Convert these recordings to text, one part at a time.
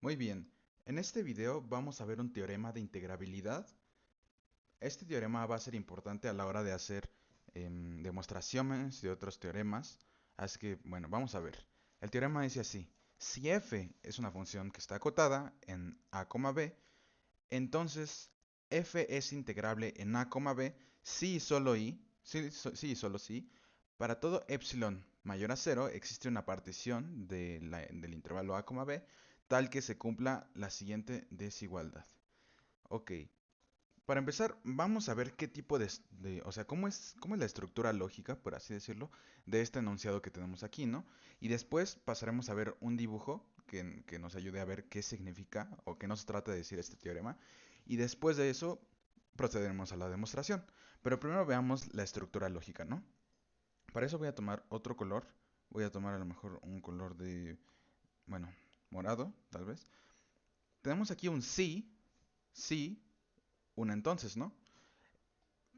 Muy bien, en este video vamos a ver un teorema de integrabilidad. Este teorema va a ser importante a la hora de hacer demostraciones de otros teoremas. Así que, bueno, vamos a ver. El teorema dice así: si f es una función que está acotada en a, b, entonces f es integrable en a, b si y solo y, sí y solo si, para todo epsilon mayor a cero existe una partición del intervalo a, b, tal que se cumpla la siguiente desigualdad. Ok, para empezar, vamos a ver qué tipo o sea, cómo es la estructura lógica, por así decirlo, de este enunciado que tenemos aquí, ¿no? Y después pasaremos a ver un dibujo que nos ayude a ver qué significa o qué nos trata de decir este teorema. Y después de eso, procederemos a la demostración. Pero primero veamos la estructura lógica, ¿no? Para eso voy a tomar otro color. Voy a tomar a lo mejor un color de, bueno, morado, tal vez. Tenemos aquí un sí, un entonces, ¿no?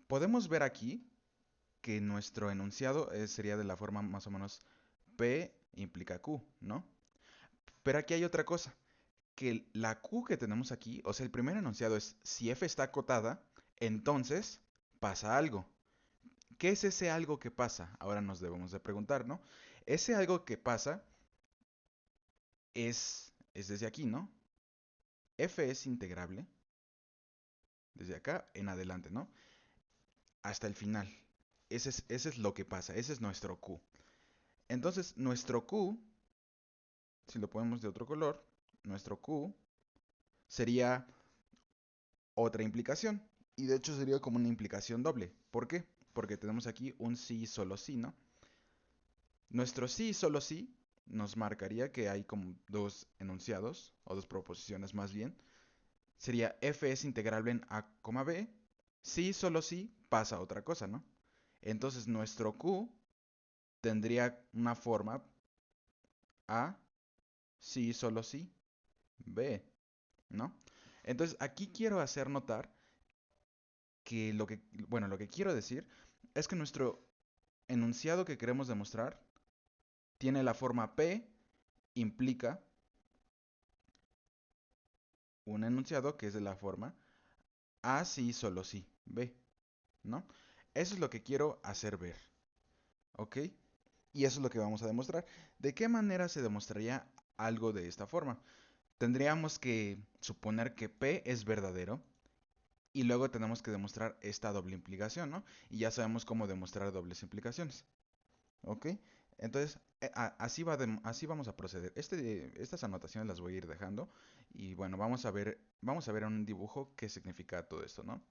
Podemos ver aquí que nuestro enunciado sería de la forma más o menos P implica Q, ¿no? Pero aquí hay otra cosa, que la Q que tenemos aquí, o sea, el primer enunciado es si F está acotada, entonces pasa algo. ¿Qué es ese algo que pasa? Ahora nos debemos de preguntar, ¿no? Ese algo que pasa es desde aquí, ¿no? F es integrable desde acá en adelante, ¿no? Hasta el final. Ese es lo que pasa, ese es nuestro Q. Entonces, nuestro Q, si lo ponemos de otro color, nuestro Q sería otra implicación. Y de hecho sería como una implicación doble. ¿Por qué? Porque tenemos aquí un sí y solo sí, ¿no? Nuestro sí y solo sí nos marcaría que hay como dos enunciados, o dos proposiciones más bien. Sería f es integrable en a, b. Sí, solo sí, pasa otra cosa, ¿no? Entonces nuestro q tendría una forma a, sí, solo sí, b, ¿no? Entonces aquí quiero hacer notar que bueno, lo que quiero decir es que nuestro enunciado que queremos demostrar tiene la forma P, implica un enunciado que es de la forma A sí, solo sí, B, ¿no? Eso es lo que quiero hacer ver, ¿ok? Y eso es lo que vamos a demostrar. ¿De qué manera se demostraría algo de esta forma? Tendríamos que suponer que P es verdadero y luego tenemos que demostrar esta doble implicación, ¿no? Y ya sabemos cómo demostrar dobles implicaciones. ¿Ok? Entonces, así vamos a proceder. Estas anotaciones las voy a ir dejando. Y bueno, vamos a ver en un dibujo qué significa todo esto, ¿no?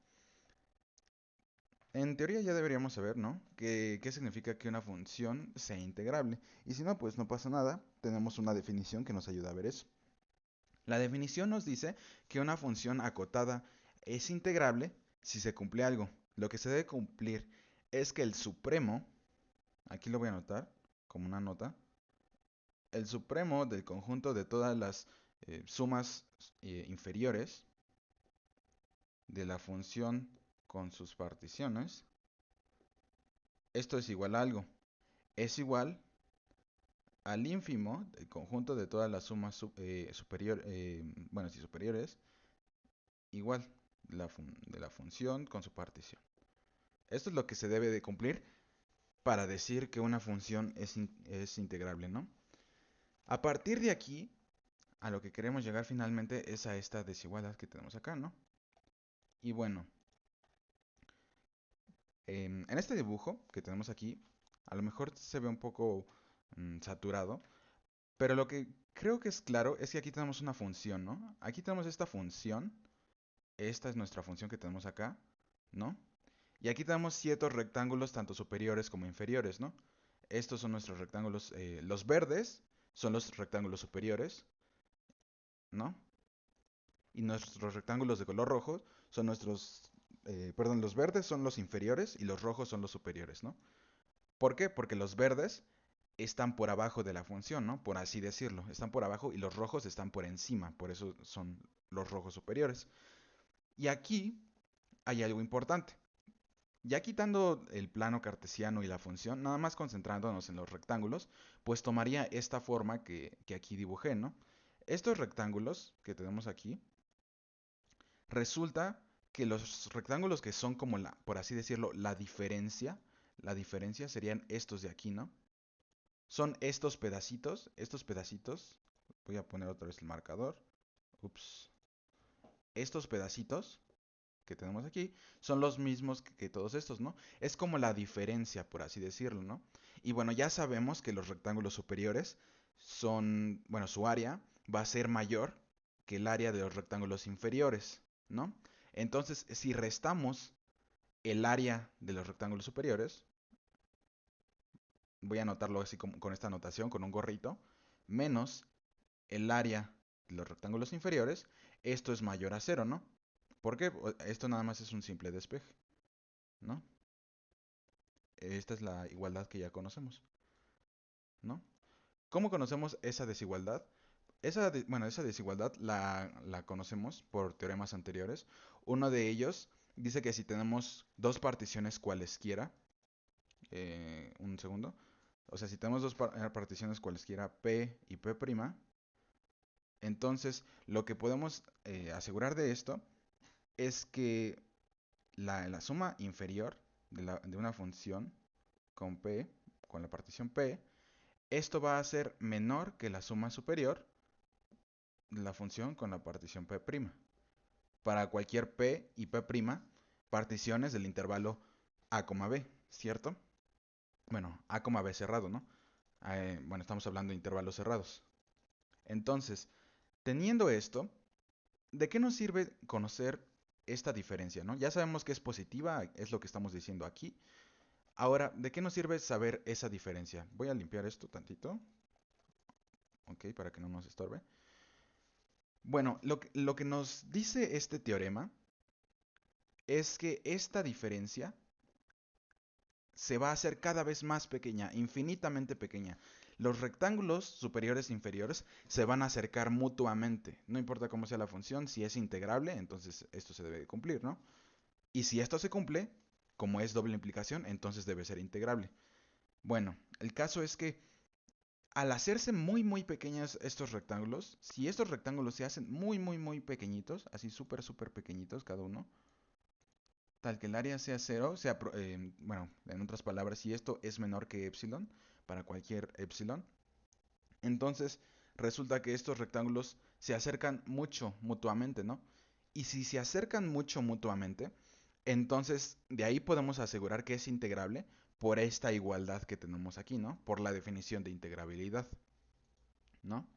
En teoría ya deberíamos saber, ¿no? ¿Qué significa que una función sea integrable? Y si no, pues no pasa nada. Tenemos una definición que nos ayuda a ver eso. La definición nos dice que una función acotada es integrable si se cumple algo. Lo que se debe cumplir es que el supremo, aquí lo voy a anotar como una nota, el supremo del conjunto de todas las sumas inferiores de la función con sus particiones, esto es igual a algo. Es igual al ínfimo del conjunto de todas las sumas bueno, si superiores, igual de la función con su partición. Esto es lo que se debe de cumplir para decir que una función es integrable, ¿no? A partir de aquí, a lo que queremos llegar finalmente es a esta desigualdad que tenemos acá, ¿no? Y bueno, en este dibujo que tenemos aquí, a lo mejor se ve un poco saturado, pero lo que creo que es claro es que aquí tenemos una función, ¿no? Aquí tenemos esta función, esta es nuestra función que tenemos acá, ¿no? Y aquí tenemos ciertos rectángulos, tanto superiores como inferiores, ¿no? Estos son nuestros rectángulos, los verdes son los rectángulos superiores, ¿no? Y nuestros rectángulos de color rojo son perdón, los verdes son los inferiores y los rojos son los superiores, ¿no? ¿Por qué? Porque los verdes están por abajo de la función, ¿no? Por así decirlo. Están por abajo y los rojos están por encima. Por eso son los rojos superiores. Y aquí hay algo importante. Ya quitando el plano cartesiano y la función, nada más concentrándonos en los rectángulos, pues tomaría esta forma que aquí dibujé, ¿no? Estos rectángulos que tenemos aquí, resulta que los rectángulos que son como la, por así decirlo, la diferencia serían estos de aquí, ¿no? Son estos pedacitos, voy a poner otra vez el marcador, ups, estos pedacitos que tenemos aquí son los mismos que todos estos, ¿no? Es como la diferencia, por así decirlo, ¿no? Y bueno, ya sabemos que los rectángulos superiores son, bueno, su área va a ser mayor que el área de los rectángulos inferiores, ¿no? Entonces, si restamos el área de los rectángulos superiores, voy a anotarlo así como, con esta anotación, con un gorrito, menos el área de los rectángulos inferiores, esto es mayor a cero, ¿no? Porque esto nada más es un simple despeje, ¿no? Esta es la igualdad que ya conocemos, ¿no? ¿Cómo conocemos esa desigualdad? Bueno, esa desigualdad la conocemos por teoremas anteriores. Uno de ellos dice que si tenemos dos particiones cualesquiera, un segundo, o sea, si tenemos dos particiones cualesquiera P y P', entonces lo que podemos asegurar de esto es que la suma inferior de una función con P, con la partición P, esto va a ser menor que la suma superior de la función con la partición P'. Para cualquier P y P', particiones del intervalo A, B, ¿cierto? Bueno, A, B cerrado, ¿no? Bueno, estamos hablando de intervalos cerrados. Entonces, teniendo esto, ¿de qué nos sirve conocer esta diferencia, ¿no? Ya sabemos que es positiva, es lo que estamos diciendo aquí. Ahora, ¿de qué nos sirve saber esa diferencia? Voy a limpiar esto tantito, ok, para que no nos estorbe. Bueno, lo que nos dice este teorema es que esta diferencia se va a hacer cada vez más pequeña, infinitamente pequeña. Los rectángulos superiores e inferiores se van a acercar mutuamente. No importa cómo sea la función, si es integrable, entonces esto se debe de cumplir, ¿no? Y si esto se cumple, como es doble implicación, entonces debe ser integrable. Bueno, el caso es que al hacerse muy muy pequeños estos rectángulos, si estos rectángulos se hacen muy muy muy pequeñitos, así súper súper pequeñitos cada uno, tal que el área sea cero, bueno, en otras palabras, si esto es menor que epsilon, para cualquier epsilon, entonces resulta que estos rectángulos se acercan mucho mutuamente, ¿no? Y si se acercan mucho mutuamente, entonces de ahí podemos asegurar que es integrable por esta igualdad que tenemos aquí, ¿no? Por la definición de integrabilidad, ¿no?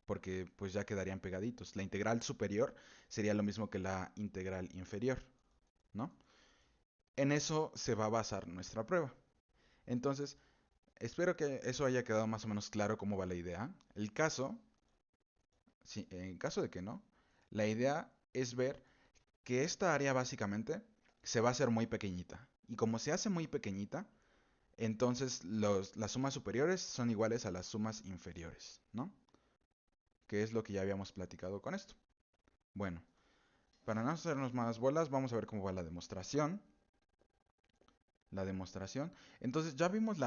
Porque pues ya quedarían pegaditos. La integral superior sería lo mismo que la integral inferior, ¿no? En eso se va a basar nuestra prueba. Entonces, espero que eso haya quedado más o menos claro cómo va la idea. El caso, si, en caso de que no, la idea es ver que esta área básicamente se va a hacer muy pequeñita. Y como se hace muy pequeñita, entonces las sumas superiores son iguales a las sumas inferiores, ¿no? Que es lo que ya habíamos platicado con esto. Bueno, para no hacernos más bolas, vamos a ver cómo va la demostración. Entonces ya vimos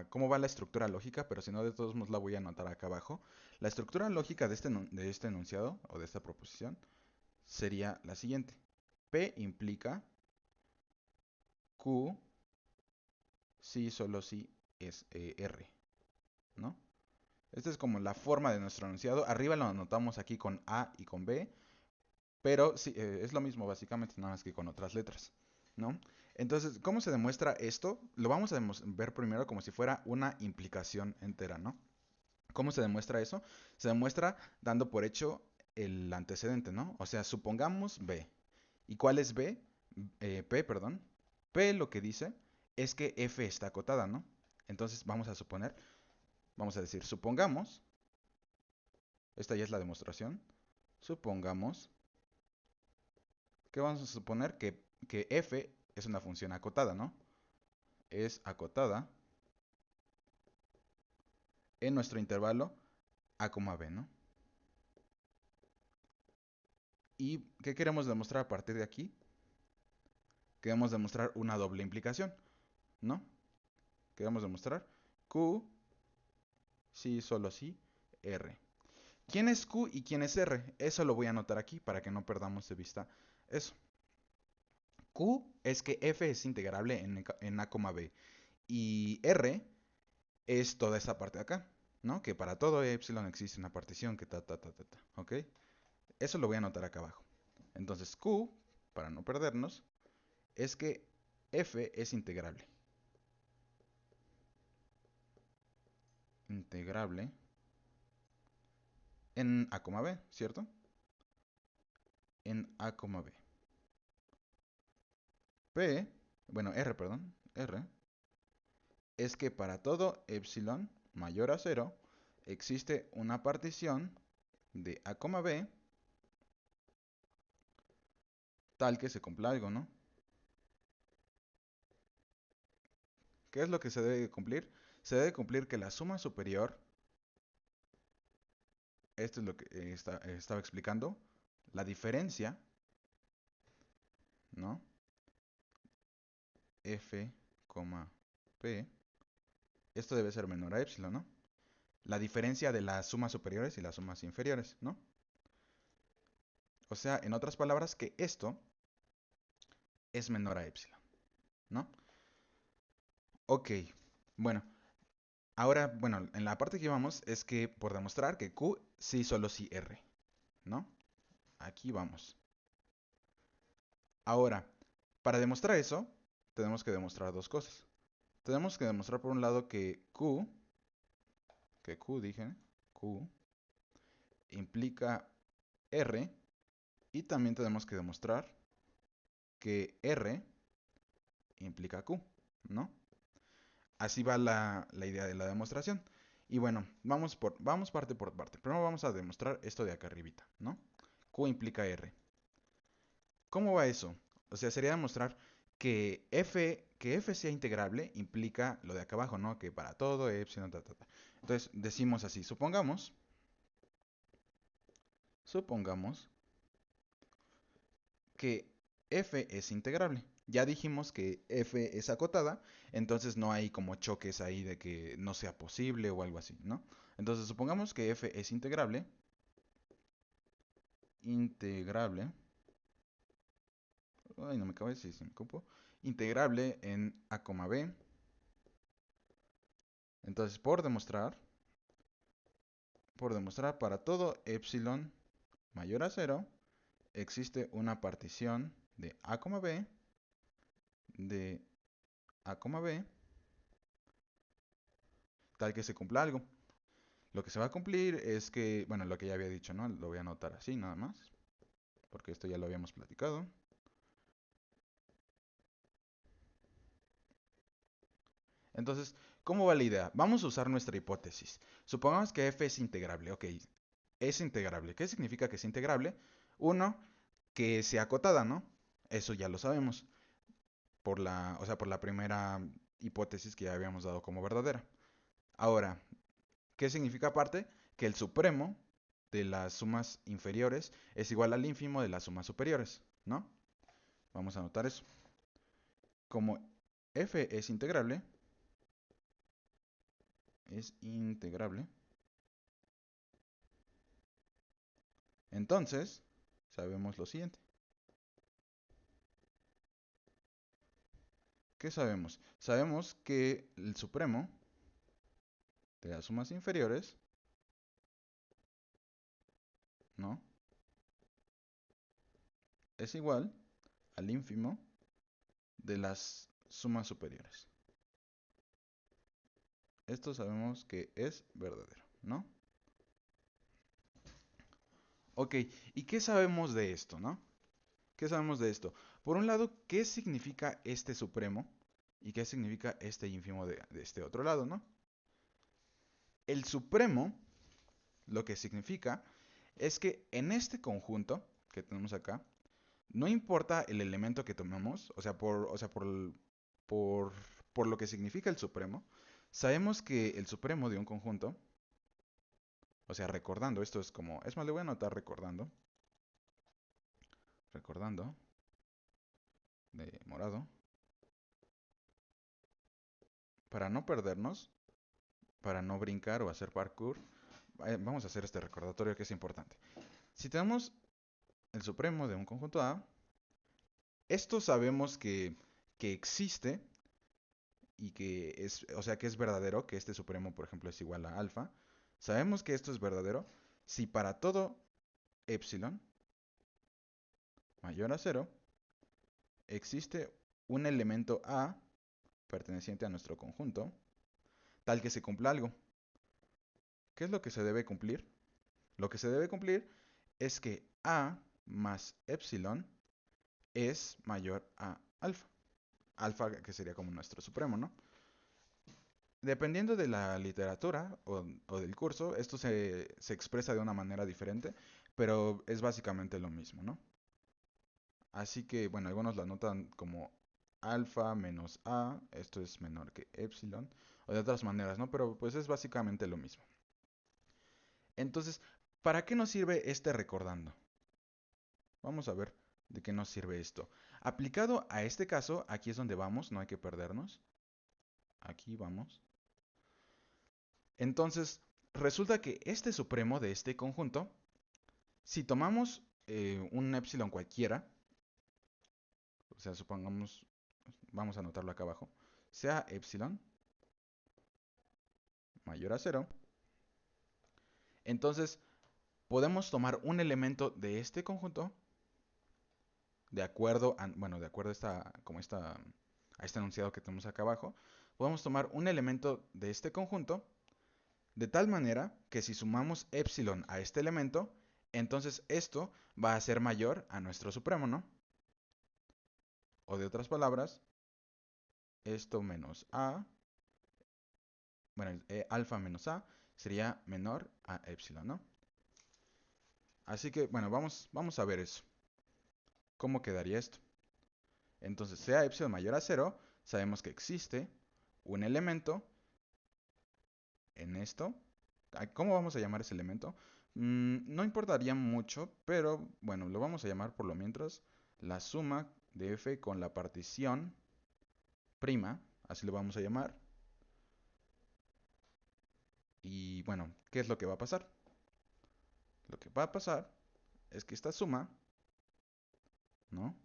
cómo va la estructura lógica, pero si no, de todos modos la voy a anotar acá abajo. La estructura lógica de este enunciado o de esta proposición sería la siguiente. P implica Q si solo si es R, ¿no? Esta es como la forma de nuestro enunciado. Arriba lo anotamos aquí con A y con B, pero sí, es lo mismo básicamente, nada más que con otras letras, ¿no? Entonces, ¿cómo se demuestra esto? Lo vamos a ver primero como si fuera una implicación entera, ¿no? ¿Cómo se demuestra eso? Se demuestra dando por hecho el antecedente, ¿no? O sea, supongamos B. ¿Y cuál es B? P, perdón. P lo que dice es que F está acotada, ¿no? Entonces vamos a suponer, vamos a decir, supongamos, esta ya es la demostración, supongamos que vamos a suponer que F es una función acotada, ¿no? Es acotada en nuestro intervalo A, B, ¿no? ¿Y qué queremos demostrar a partir de aquí? Queremos demostrar una doble implicación, ¿no? Queremos demostrar Q, si, solo si, R. ¿Quién es Q y quién es R? Eso lo voy a anotar aquí para que no perdamos de vista eso. Q es que f es integrable en a, b. Y R es toda esta parte de acá, ¿no? Que para todo epsilon existe una partición que ta, ¿ok? Eso lo voy a anotar acá abajo. Entonces Q, para no perdernos, es que f es integrable. Integrable en a, b, ¿cierto? En a, b. P, bueno, R, perdón, R, es que para todo epsilon mayor a 0 existe una partición de a, b tal que se cumpla algo, ¿no? ¿Qué es lo que se debe cumplir? Se debe cumplir que la suma superior, esto es lo que estaba explicando, la diferencia, ¿no? F, P, esto debe ser menor a epsilon, ¿no? La diferencia de las sumas superiores y las sumas inferiores, ¿no? O sea, en otras palabras, que esto es menor a epsilon, ¿no? Ok, bueno, ahora, bueno, en la parte que vamos es que por demostrar que Q sí solo sí R, ¿no? Aquí vamos. Ahora, para demostrar eso, tenemos que demostrar dos cosas. Tenemos que demostrar por un lado que Q dije, Q implica R, y también tenemos que demostrar que R implica Q, ¿no? Así va la idea de la demostración. Y bueno, vamos parte por parte. Primero vamos a demostrar esto de acá arribita, ¿no? Q implica R. ¿Cómo va eso? O sea, sería demostrar que f sea integrable implica lo de acá abajo, ¿no? Que para todo, epsilon, ta. Entonces, decimos así, supongamos que f es integrable. Ya dijimos que f es acotada, entonces no hay como choques ahí de que no sea posible o algo así, ¿no? Entonces, supongamos que f es integrable, ay, no me cabe si se me cupo, integrable en a, b. Entonces, por demostrar para todo epsilon mayor a 0, existe una partición de a, b, de a, b, tal que se cumpla algo. Lo que se va a cumplir es que, bueno, lo que ya había dicho, ¿no? Lo voy a anotar así nada más, porque esto ya lo habíamos platicado. Entonces, ¿cómo va la idea? Vamos a usar nuestra hipótesis. Supongamos que f es integrable, ok, es integrable. ¿Qué significa que es integrable? Uno, que sea acotada, ¿no? Eso ya lo sabemos o sea, por la primera hipótesis que ya habíamos dado como verdadera. Ahora, ¿qué significa aparte? Que el supremo de las sumas inferiores es igual al ínfimo de las sumas superiores, ¿no? Vamos a anotar eso. Como f es integrable, entonces sabemos lo siguiente. ¿Qué sabemos? Sabemos que el supremo de las sumas inferiores, ¿no? Es igual al ínfimo de las sumas superiores. Esto sabemos que es verdadero, ¿no? Ok, ¿y qué sabemos de esto, no? ¿Qué sabemos de esto? Por un lado, ¿qué significa este supremo? ¿Y qué significa este ínfimo de este otro lado, no? El supremo, lo que significa, es que en este conjunto que tenemos acá, no importa el elemento que tomemos, por, por lo que significa el supremo, sabemos que el supremo de un conjunto, o sea, recordando, esto es como, es más, le voy a anotar recordando, de morado, para no perdernos, para no brincar o hacer parkour, vamos a hacer este recordatorio que es importante. Si tenemos el supremo de un conjunto A, esto sabemos que existe y que es, o sea, que es verdadero, que este supremo, por ejemplo, es igual a alfa. Sabemos que esto es verdadero si para todo epsilon mayor a cero existe un elemento A perteneciente a nuestro conjunto, tal que se cumpla algo. ¿Qué es lo que se debe cumplir? Lo que se debe cumplir es que A más epsilon es mayor a alfa. Alfa que sería como nuestro supremo, ¿no? Dependiendo de la literatura o del curso, esto se expresa de una manera diferente, pero es básicamente lo mismo, ¿no? Así que, bueno, algunos lo anotan como alfa menos a, esto es menor que epsilon, o de otras maneras, ¿no? Pero pues es básicamente lo mismo. Entonces, ¿para qué nos sirve este recordando? Vamos a ver de qué nos sirve esto. Aplicado a este caso, aquí es donde vamos, no hay que perdernos. Aquí vamos. Entonces, resulta que este supremo de este conjunto, si tomamos un epsilon cualquiera, o sea, supongamos, vamos a anotarlo acá abajo, sea epsilon mayor a cero, entonces podemos tomar un elemento de este conjunto, de acuerdo a, bueno, de acuerdo a a este enunciado que tenemos acá abajo, podemos tomar un elemento de este conjunto de tal manera que si sumamos epsilon a este elemento, entonces esto va a ser mayor a nuestro supremo, ¿no? O de otras palabras, esto menos a, bueno, alfa menos a sería menor a epsilon, ¿no? Así que, bueno, vamos a ver eso. ¿Cómo quedaría esto? Entonces, sea epsilon mayor a cero, sabemos que existe un elemento en esto. ¿Cómo vamos a llamar ese elemento? No importaría mucho, pero bueno, lo vamos a llamar por lo mientras la suma de f con la partición prima, así lo vamos a llamar. Y bueno, ¿qué es lo que va a pasar? Lo que va a pasar es que esta suma, ¿no?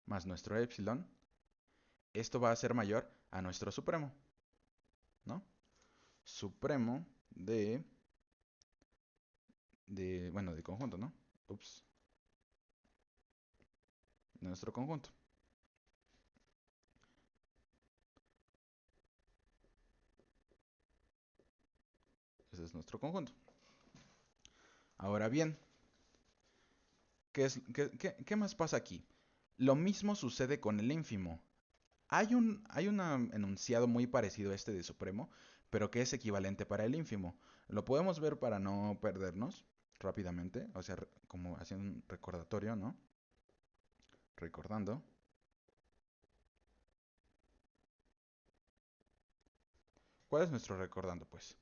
Más nuestro epsilon, esto va a ser mayor a nuestro supremo, ¿no? Supremo bueno, de conjunto, ¿no? Ups, nuestro conjunto. Ese es nuestro conjunto. Ahora bien, ¿qué más pasa aquí? Lo mismo sucede con el ínfimo. Hay un enunciado muy parecido a este de supremo, pero que es equivalente para el ínfimo. Lo podemos ver para no perdernos rápidamente, o sea, como haciendo un recordatorio, ¿no? Recordando. ¿Cuál es nuestro recordando, pues?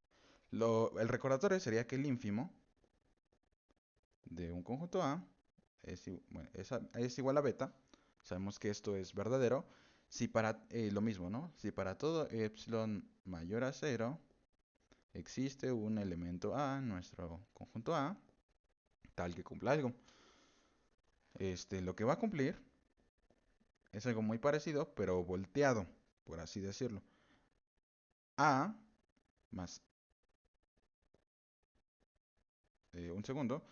El recordatorio sería que el ínfimo de un conjunto A bueno, es igual a beta. Sabemos que esto es verdadero. Si para lo mismo, ¿no? Si para todo epsilon mayor a cero existe un elemento A en nuestro conjunto A, tal que cumpla algo. Lo que va a cumplir es algo muy parecido, pero volteado, por así decirlo. A más, un segundo,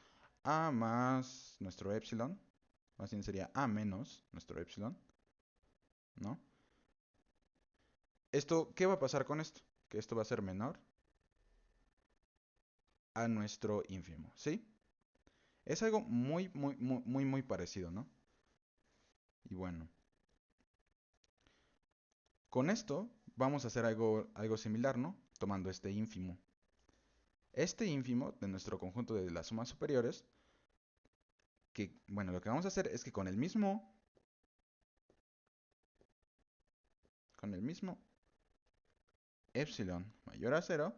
A más nuestro epsilon, más bien sería A menos nuestro epsilon, ¿no? ¿Qué va a pasar con esto? Que esto va a ser menor a nuestro ínfimo, ¿sí? Es algo muy parecido, ¿no? Y bueno, con esto vamos a hacer algo similar, ¿no? Tomando este ínfimo. Este ínfimo de nuestro conjunto de las sumas superiores, que, bueno, lo que vamos a hacer es que con el mismo epsilon mayor a cero,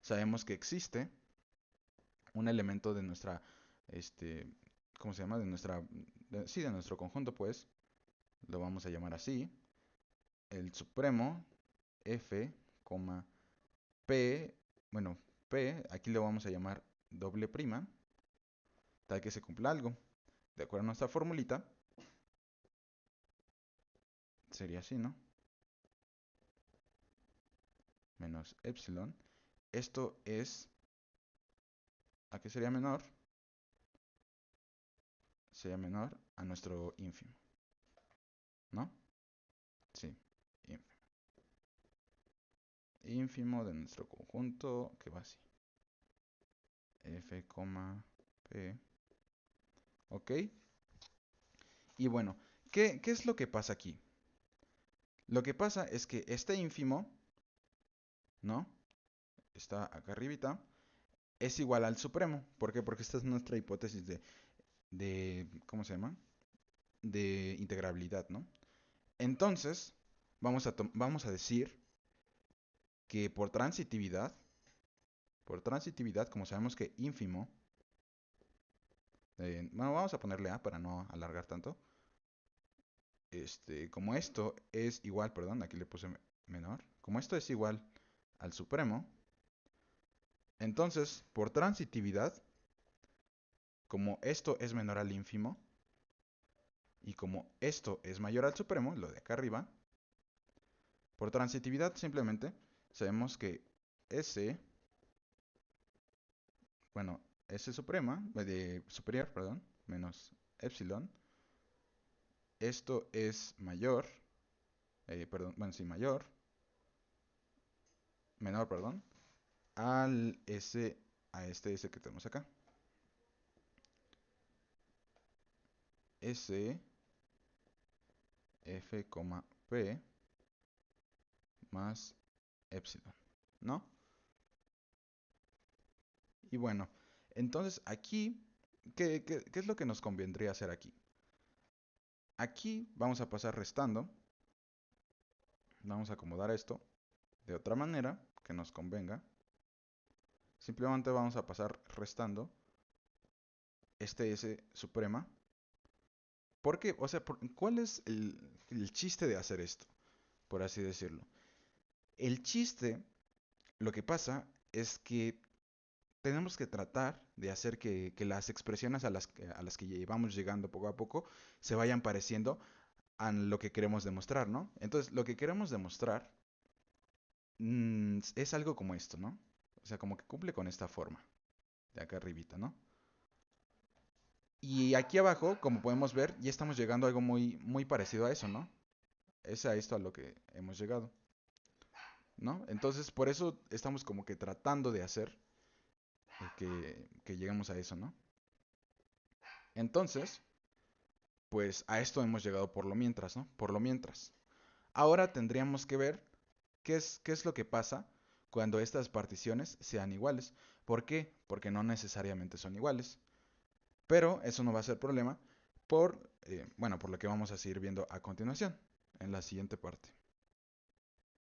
sabemos que existe un elemento de nuestra, este, ¿cómo se llama? Sí, de nuestro conjunto, pues, lo vamos a llamar así, el supremo f, P, bueno, P, aquí le vamos a llamar doble prima, tal que se cumpla algo. De acuerdo a nuestra formulita, sería así, ¿no? Menos epsilon. Esto es, ¿a qué sería menor? Sería menor a nuestro ínfimo, ¿no? Sí, ínfimo. Ínfimo de nuestro conjunto que va así. F, P. ¿Ok? Y bueno, ¿qué es lo que pasa aquí? Lo que pasa es que este ínfimo, ¿no? Está acá arribita, es igual al supremo. ¿Por qué? Porque esta es nuestra hipótesis ¿cómo se llama? De integrabilidad, ¿no? Entonces, vamos a decir que por transitividad, como sabemos que ínfimo, bueno, vamos a ponerle A para no alargar tanto. Como esto es igual, perdón, aquí le puse menor. Como esto es igual al supremo, entonces, por transitividad, como esto es menor al ínfimo, y como esto es mayor al supremo, lo de acá arriba, por transitividad simplemente sabemos que S, bueno, S suprema, superior, perdón, menos epsilon, esto es mayor, perdón, bueno, sí, menor, perdón, al S, a este S que tenemos acá. S, F, P, más epsilon, ¿no? Y bueno, entonces aquí, ¿qué es lo que nos convendría hacer aquí? Aquí vamos a pasar restando. Vamos a acomodar esto de otra manera que nos convenga. Simplemente vamos a pasar restando este S suprema. ¿Por qué? O sea, ¿cuál es el chiste de hacer esto? Por así decirlo. El chiste, lo que pasa es que tenemos que tratar de hacer que las expresiones a las que llevamos llegando poco a poco se vayan pareciendo a lo que queremos demostrar, ¿no? Entonces, lo que queremos demostrar es algo como esto, ¿no? O sea, como que cumple con esta forma, de acá arribita, ¿no? Y aquí abajo, como podemos ver, ya estamos llegando a algo muy, muy parecido a eso, ¿no? Es a esto a lo que hemos llegado, ¿no? Entonces, por eso estamos como que tratando de hacer que lleguemos a eso, ¿no? Entonces, pues a esto hemos llegado por lo mientras, ¿no? Por lo mientras. Ahora tendríamos que ver qué es lo que pasa cuando estas particiones sean iguales. ¿Por qué? Porque no necesariamente son iguales. Pero eso no va a ser problema bueno, por lo que vamos a seguir viendo a continuación, en la siguiente parte.